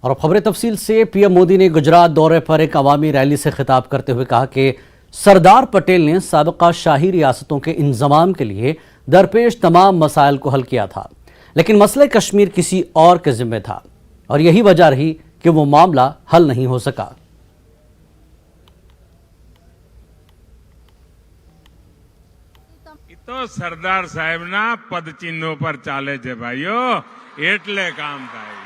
और अब खबरें तफसील से। पीएम मोदी ने गुजरात दौरे पर एक अवामी रैली से खिताब करते हुए कहा कि सरदार पटेल ने साबिका शाही रियासतों के इंजमाम के लिए दरपेश तमाम मसाइल को हल किया था, लेकिन मसले कश्मीर किसी और के जिम्मे था और यही वजह रही कि वो मामला हल नहीं हो सका। तो सरदार साहेब ना पद चिन्हों पर चाले छे भाईओ, एटले काम થાય।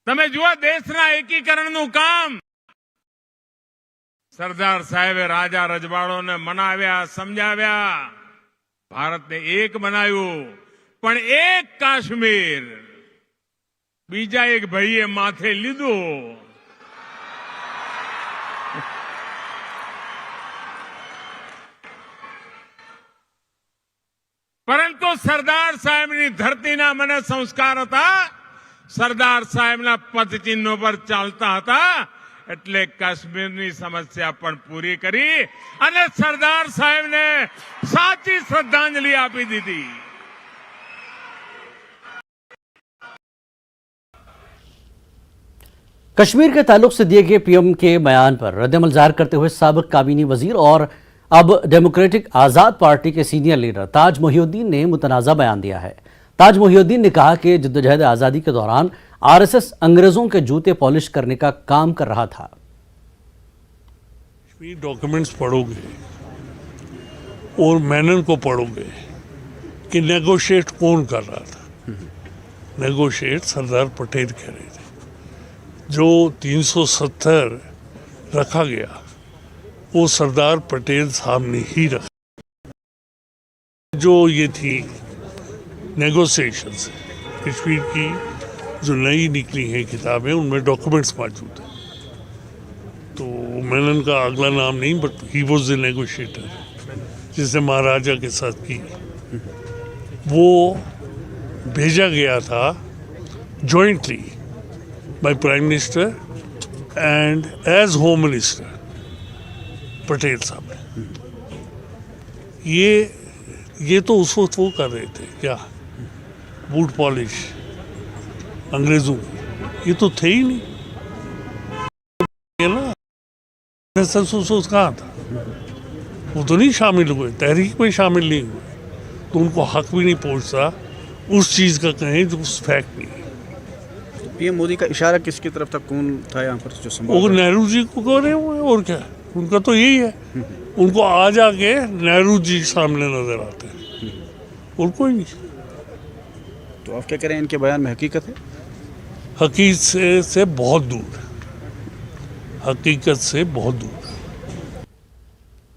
તમે જુઓ દેશના એકીકરણનું કામ સરદાર સાહેબે રાજા રજવાડોને મનાવ્યા, સમજાવ્યા, ભારતને એક બનાવ્યું। પણ એક કાશ્મીર બીજા એક ભાઈએ માથે લીધું। પરંતુ સરદાર સાહેબની ધરતીના મને સંસ્કાર હતા, સરદાર સાહેબના પદચિહ્નો પર ચાલતા હતા, એટલે કાશ્મીરની સમસ્યા પણ પૂરી કરી અને સરદાર સાહેબને સાચી શ્રદ્ધાંજલિ આપી દીધી। कश्मीर के ताल्लुक से दिए गए पीएम के बयान पर रद्दअमल जाहिर करते हुए साबिक काबीनी वजीर और अब डेमोक्रेटिक आज़ाद पार्टी के सीनियर लीडर ताज मोहिउद्दीन ने मुतनाज़ा बयान दिया है। ताज मोहिउद्दीन ने कहा कि जद्दोजहद आज़ादी के दौरान आरएसएस अंग्रेजों के जूते पॉलिश करने का काम कर रहा था। कश्मीर डॉक्यूमेंट्स पढ़ोगे और मैनन को पढ़ोगे कि नेगोशिएट कौन कर रहा था। नेगोशिएट सरदार पटेल कह रहे थे। जो 370 रखा गया वो सरदार पटेल साहब ने ही रखा। जो ये थी नेगोशिएशंस कश्मीर की जो नई निकली हैं किताबें, उनमें डॉक्यूमेंट्स मौजूद हैं। तो मैनन का अगला नाम नहीं, but he was the negotiator, जिसने महाराजा के साथ की। वो भेजा गया था jointly by prime minister and age home minister Patel साहब ने। ये तो उस वक्त वो कर रहे थे क्या, बूट पॉलिश अंग्रेजों की, ये तो थे ही नहीं। ये ना उस कहाँ था, वो तो नहीं शामिल हुए, तहरीक में शामिल नहीं हुए, तो उनको हक भी नहीं पहुंचता उस चीज़ का कहें जो उस फैक्ट नहीं है। पीएम मोदी का इशारा किसकी तरफ था, कौन था यहाँ पर जो संभाल? वो नेहरू जी को कह रहे हुए, और क्या उनका तो यही है। उनको आ जाके नेहरू जी सामने नजर आते हैं और कोई नहीं। तो आप क्या कह रहे हैं, इनके बयान में हकीकत है? हकीकत से बहुत दूर, हकीकत से बहुत दूर।